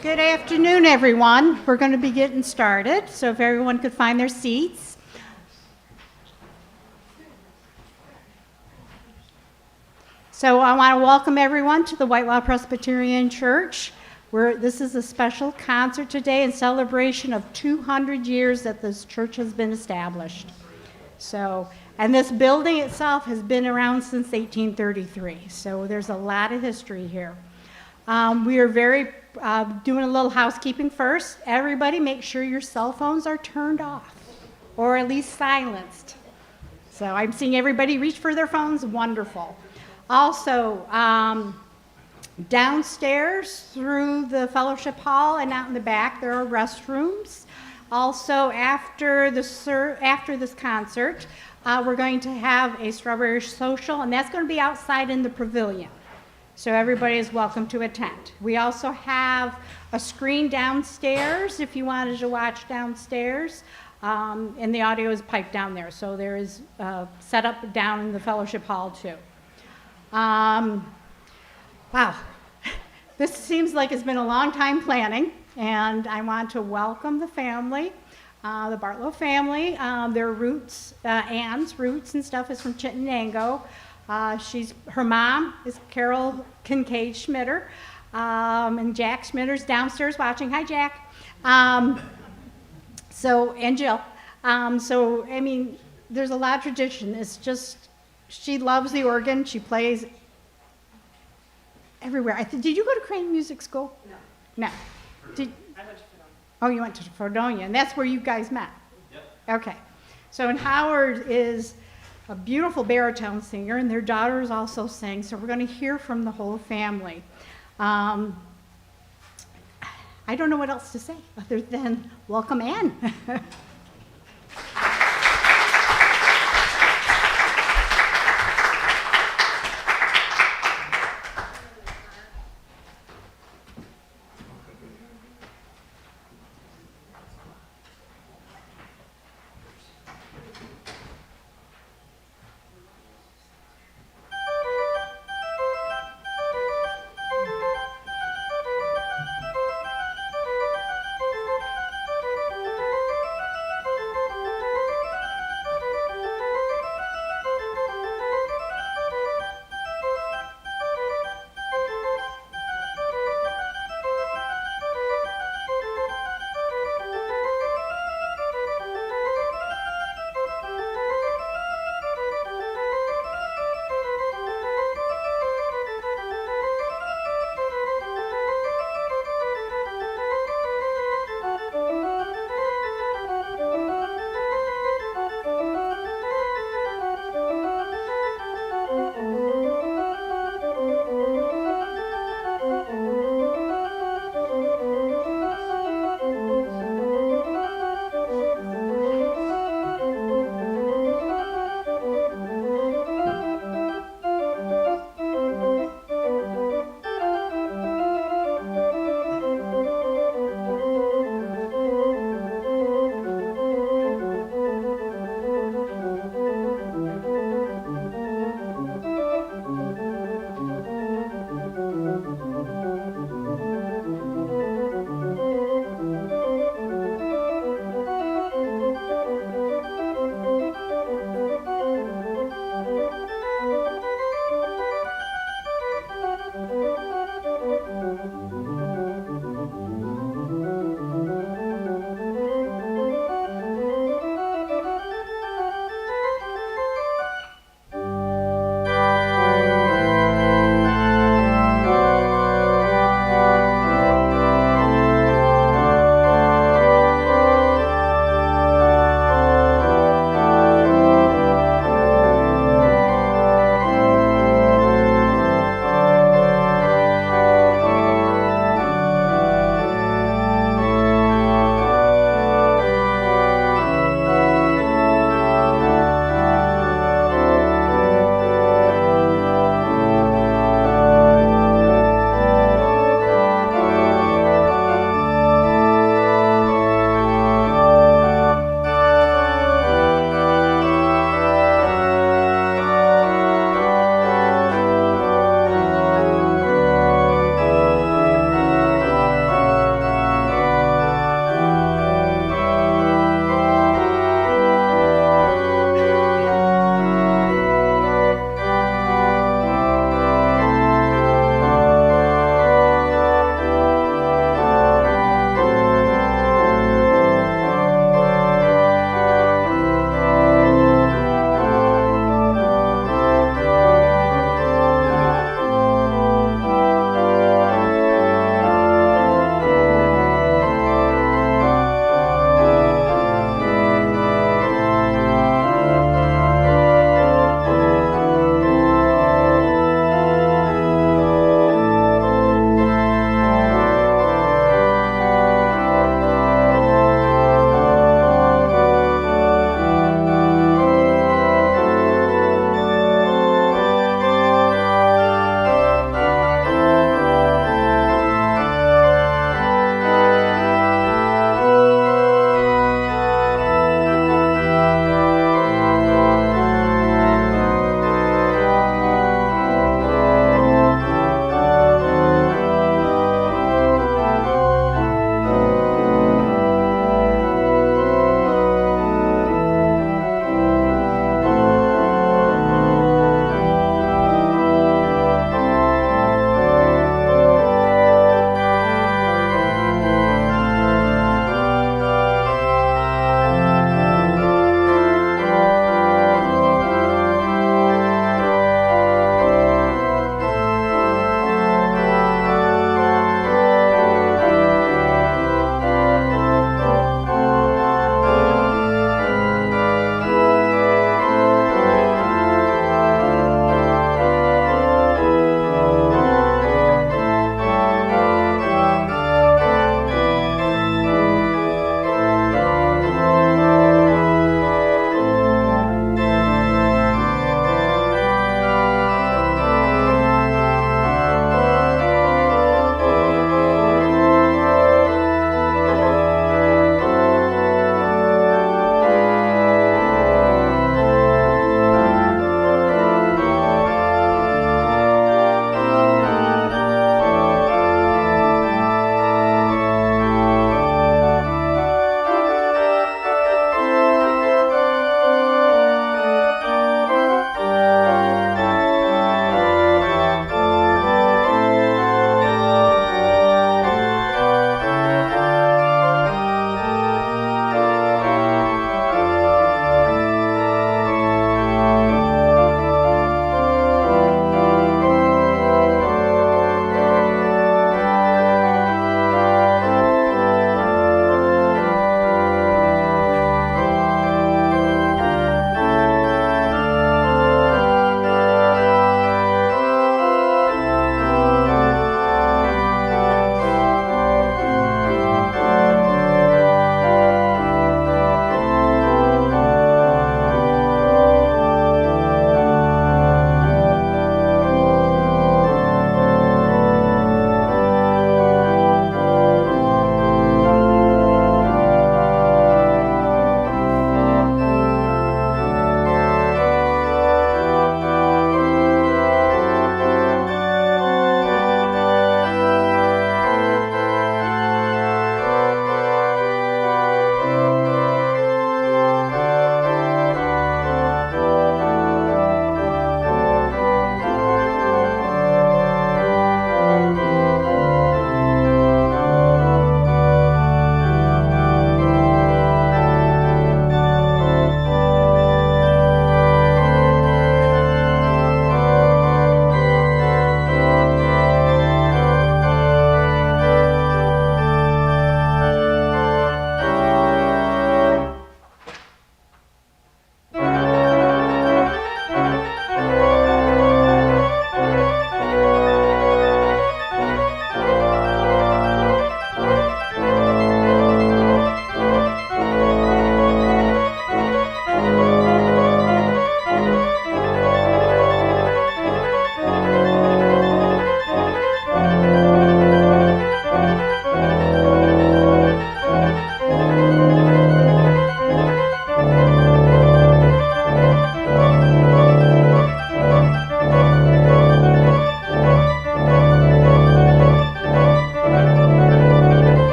Good afternoon, everyone. We're going to be getting started, so if everyone could find their seats. So I want to welcome everyone to the Whitelaw Presyterian Church. This is a special concert today in celebration of 200 years that this church has been established. And this building itself has been around since 1833, so there's a lot of history here. We are doing a little housekeeping first. Everybody make sure your cell phones are turned off, or at least silenced. So I'm seeing everybody reach for their phones, wonderful. Also, downstairs through the fellowship hall and out in the back, there are restrooms. Also, after this concert, we're going to have a strawberry social, and that's going to be outside in the pavilion. So everybody is welcome to attend. We also have a screen downstairs if you wanted to watch downstairs, and the audio is piped down there. So there is set up down in the fellowship hall too. Wow, this seems like it's been a long time planning, and I want to welcome the family, the Bartlow family. Their roots, Ann's roots and stuff is from Chittenango. Her mom is Carol Kincaid Schmitter, and Jack Schmitter's downstairs watching. Hi, Jack. And Jill. I mean, there's a lot of tradition. It's just, she loves the organ. She plays everywhere. Did you go to Crane Music School? No. No. I went to Fredonia. Oh, you went to Fredonia, and that's where you guys met? Yep. Okay. So, and Howard is a beautiful baritone singer, and their daughters also sing, so we're going to hear from the whole family. I don't know what else to say other than welcome Ann.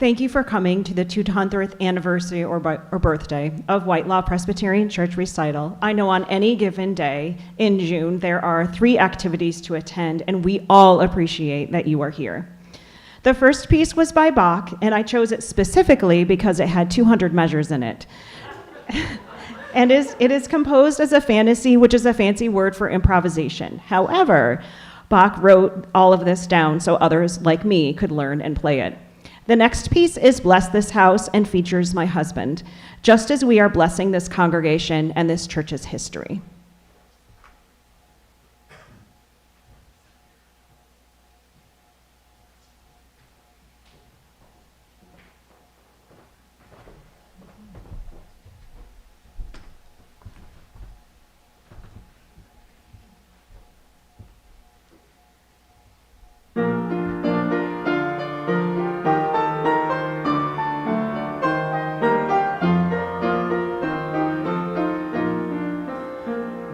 Thank you for coming to the 200th anniversary or birthday of Whitelaw Presbyterian Church Recital. I know on any given day in June, there are 3 activities to attend, and we all appreciate that you are here. The first piece was by Bach, and I chose it specifically because it had 200 measures in it. And it is composed as a fantasy, which is a fancy word for improvisation. However, Bach wrote all of this down so others like me could learn and play it. The next piece is Bless This House and features my husband, just as we are blessing this congregation and this church's history.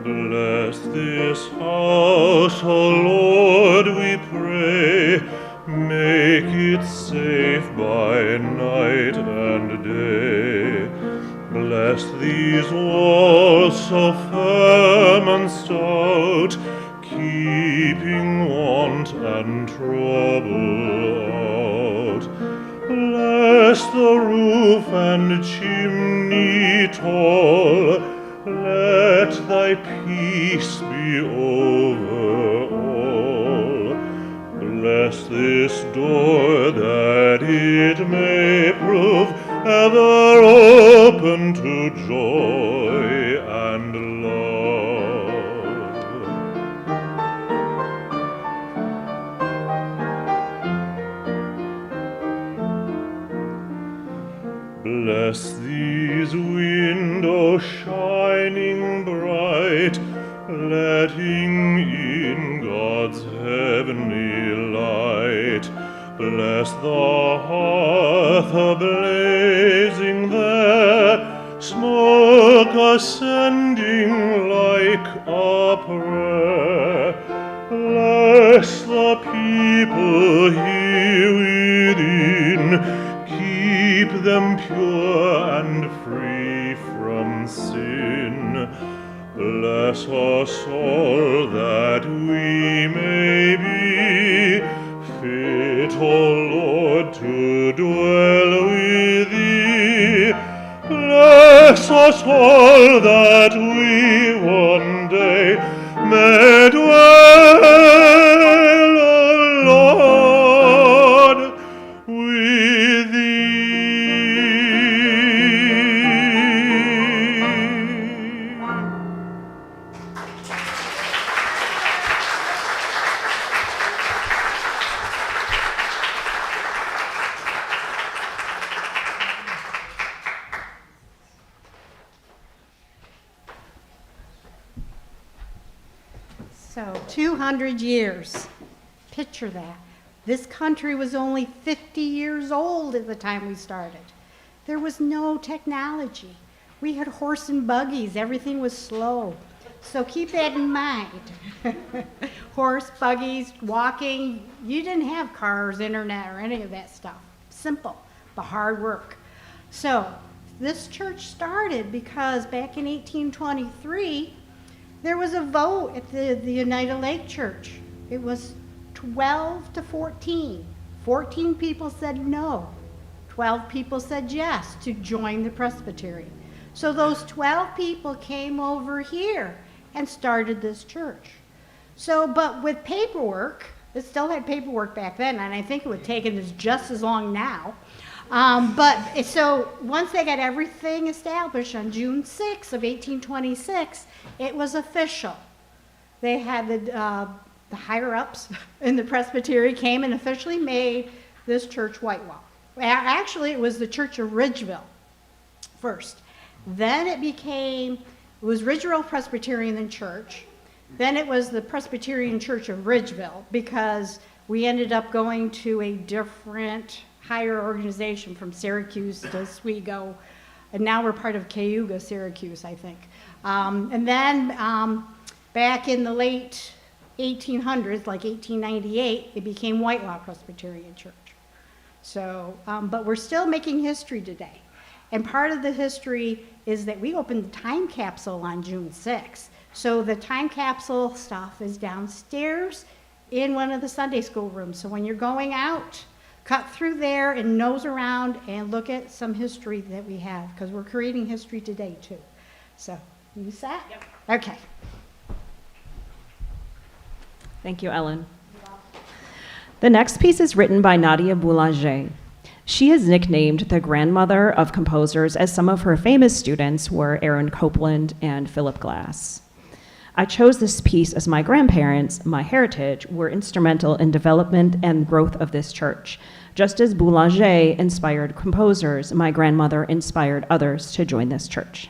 Bless this house, O Lord, we pray. Make it safe by night and day. Bless these walls so firm and stout, keeping want and trouble out. Bless the roof and chimney tall, let thy peace be over all. Bless this door that it may prove ever open to joy and love. Bless these windows shining bright, letting in God's heavenly light. Bless the hearth a-blazing there, smoke ascending like a prayer. Bless the people here within, keep them pure and free from sin. Bless us all that we may be fit, O Lord, to dwell with thee. Bless us all that we one day may dwell, O Lord, with thee. So 200 years. Picture that. This country was only 50 years old at the time we started. There was no technology. We had horse and buggies. Everything was slow. So keep that in mind. Horse, buggies, walking. You didn't have cars, internet, or any of that stuff. Simple, but hard work. So this church started because back in 1823, there was a vote at the United Lake Church. It was 12 to 14. 14 people said no. 12 people said yes to join the Presbytery. So those 12 people came over here and started this church. So, but with paperwork, it still had paperwork back then, and I think it would have taken us just as long now. So once they got everything established on June 6th of 1826, it was official. They had the higher-ups in the Presbytery came and officially made this church Whitelaw. Actually, it was the Church of Ridgeville first. Then it was Ridgeville Presbyterian Church. Then it was the Presbyterian Church of Ridgeville, because we ended up going to a different higher organization from Syracuse to Oswego, and now we're part of Cayuga, Syracuse, I think. And then back in the late 1800s, like 1898, it became Whitelaw Presbyterian Church. So, but we're still making history today. And part of the history is that we opened the time capsule on June 6th. So the time capsule stuff is downstairs in one of the Sunday school rooms. So when you're going out, cut through there and nose around and look at some history that we have, because we're creating history today too. So, you set? Yep. Okay. Thank you, Ellen. The next piece is written by Nadia Boulanger. She is nicknamed the grandmother of composers, as some of her famous students were Aaron Copland and Philip Glass. I chose this piece as my grandparents, my heritage, were instrumental in development and growth of this church. Just as Boulanger inspired composers, my grandmother inspired others to join this church.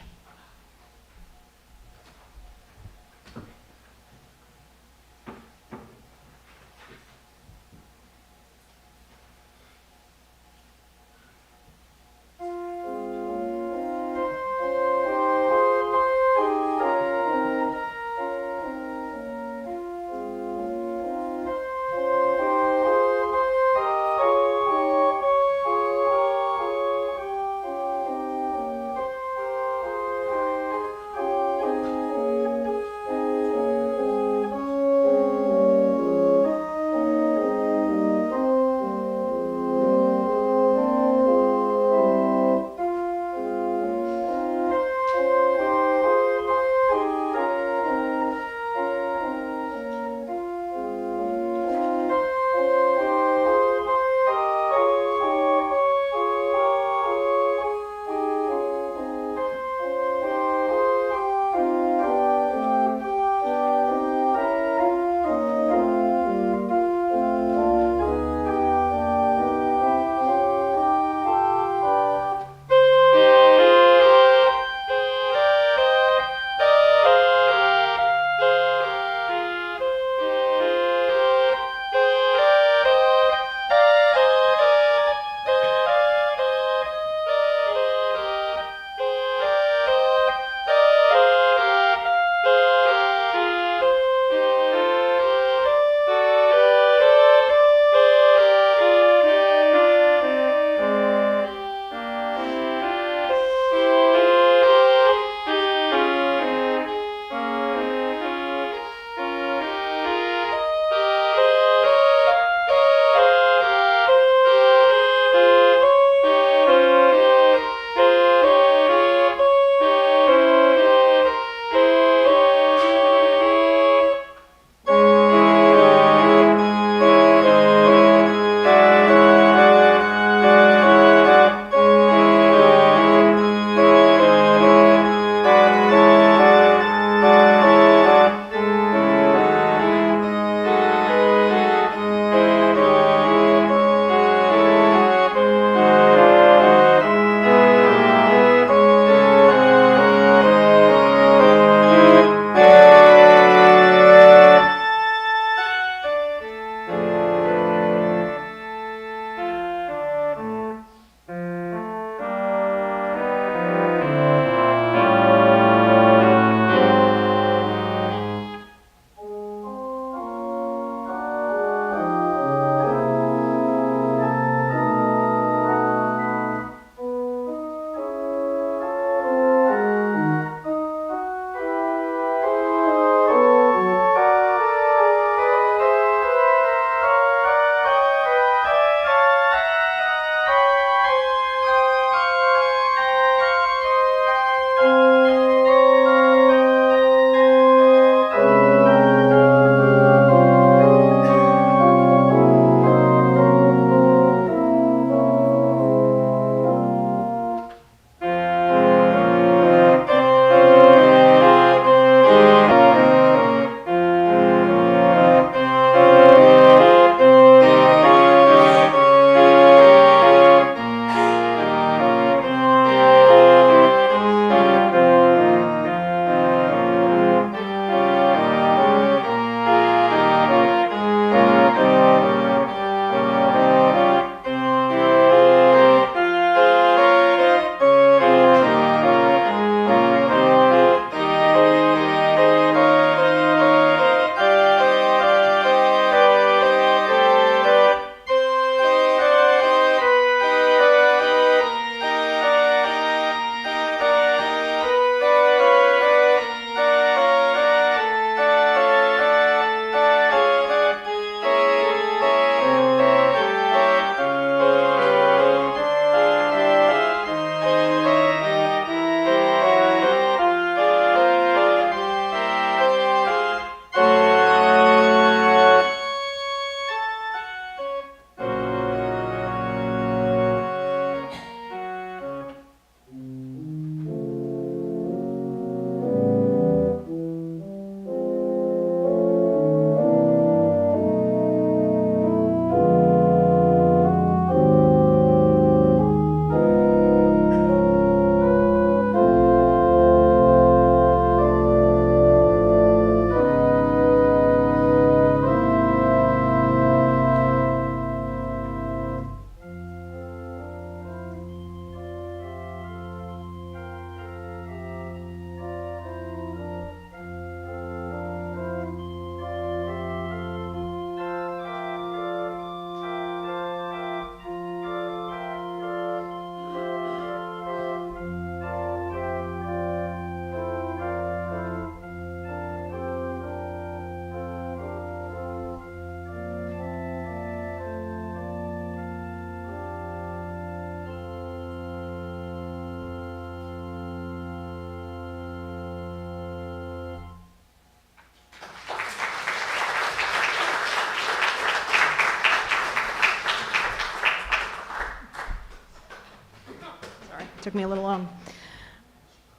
Took me a little long.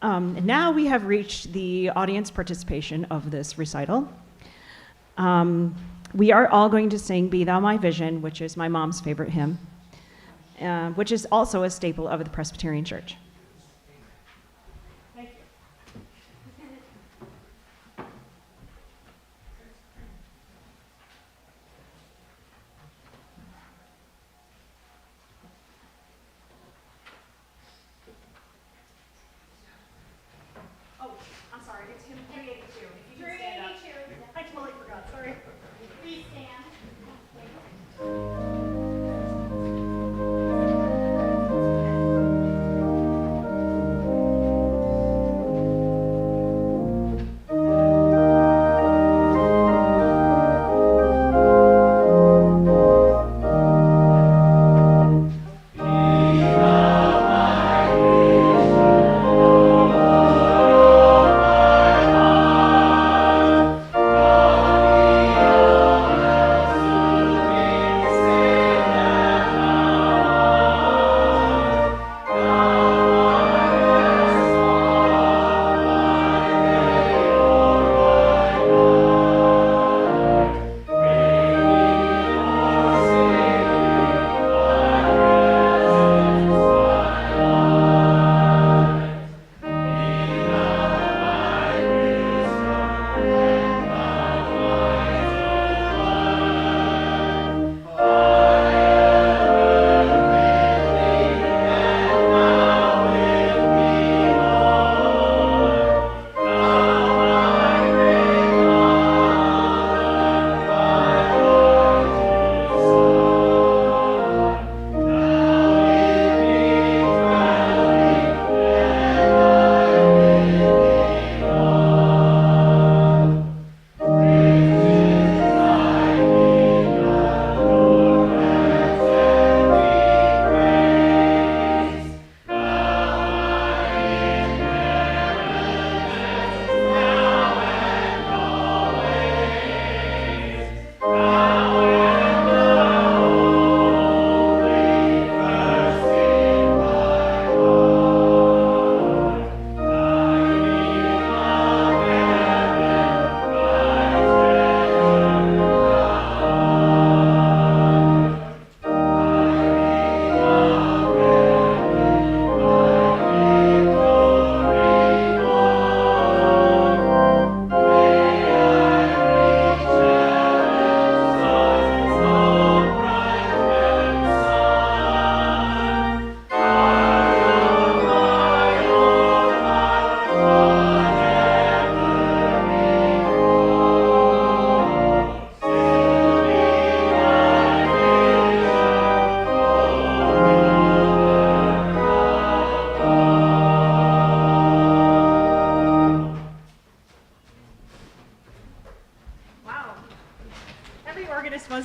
And now we have reached the audience participation of this recital. We are all going to sing Be Thou My Vision, which is my mom's favorite hymn, which is also a staple of the Presbyterian Church.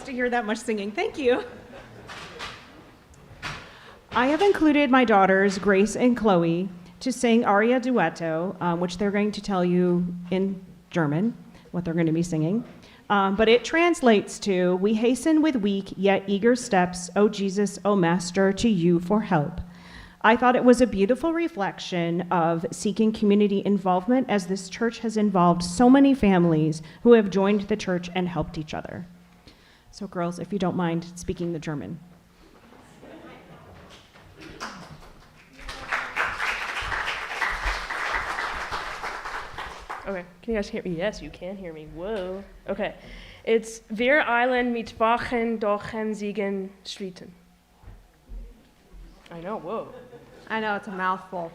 To hear that much singing. Thank you. I have included my daughters, Grace and Chloe, to sing Aria Duetto, which they're going to tell you in German, what they're going to be singing. But it translates to, "We hasten with weak yet eager steps, O Jesus, O Master, to you for help." I thought it was a beautiful reflection of seeking community involvement, as this church has involved so many families who have joined the church and helped each other. So girls, if you don't mind speaking the German. Okay, can you guys hear me? Yes, you can hear me. Whoa. Okay, it's Wir eilen mit Wachen durch den Siegen Streeten. I know, whoa. I know, it's a mouthful.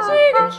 Siegen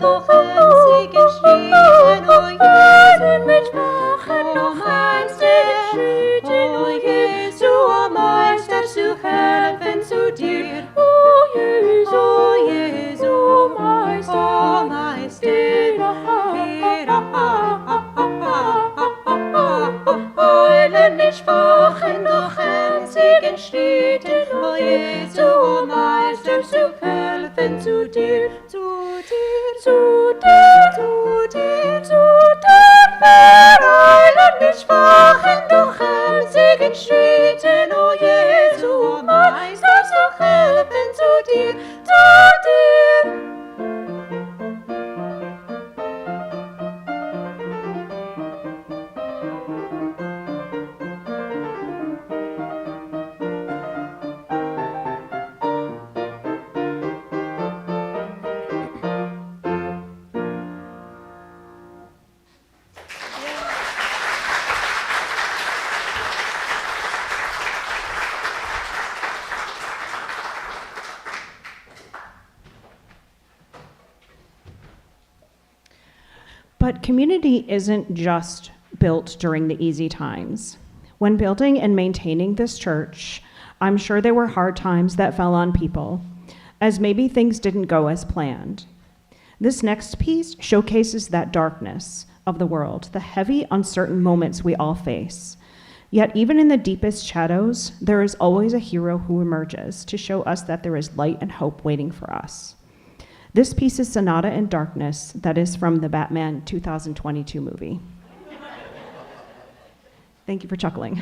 doch einzigen Schritt, o Jesu, mit schwachen noch einzigen Schritt, o Jesu, o Meister, zu helfen zu dir, o Jesu, o Meister, o Meister, Heilen nicht schwachen, doch einzigen Schritten, o Jesu, o Meister, zu helfen zu dir, zu dir, zu dir, zu dir, zu dir, verheilen nicht schwachen, doch einzigen Schritten, o Jesu, o Meister, zu helfen zu dir, zu dir. But community isn't just built during the easy times. When building and maintaining this church, I'm sure there were hard times that fell on people, as maybe things didn't go as planned. This next piece showcases that darkness of the world, the heavy, uncertain moments we all face. Yet even in the deepest shadows, there is always a hero who emerges to show us that there is light and hope waiting for us. This piece is Sonata in Darkness, that is from the Batman 2022 movie. Thank you for chuckling.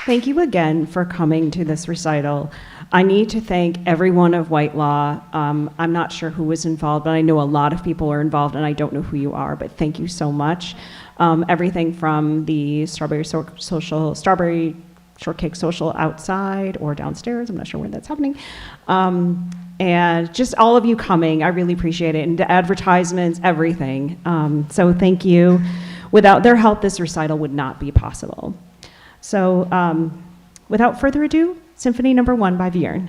Thank you again for coming to this recital. I need to thank everyone of Whitelaw. I'm not sure who was involved, but I know a lot of people are involved, and I don't know who you are, but thank you so much. Everything from the strawberry shortcake social outside or downstairs, I'm not sure where that's happening, and just all of you coming, I really appreciate it, and the advertisements, everything. So thank you. Without their help, this recital would not be possible. So without further ado, Symphony No. 1 by Vierne.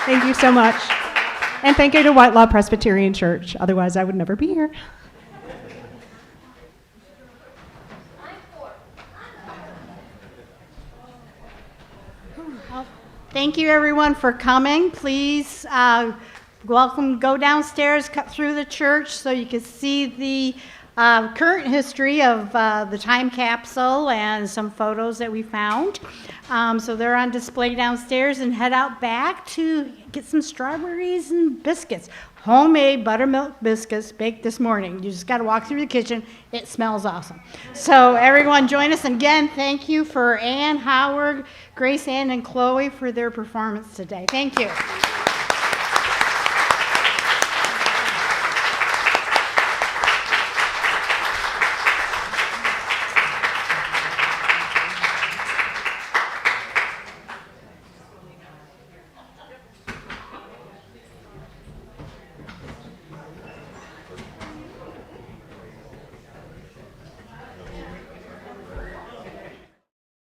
Thank you so much. And thank you to Whitelaw Presbyterian Church. Otherwise, I would never be here. Thank you, everyone, for coming. Please go downstairs, cut through the church so you can see the current history of the time capsule and some photos that we found. So they're on display downstairs, and head out back to get some strawberries and biscuits. Homemade buttermilk biscuits baked this morning. You just got to walk through the kitchen. It smells awesome. So everyone join us. And again, thank you for Ann, Howard, Grace Ann, and Chloe for their performance today. Thank you.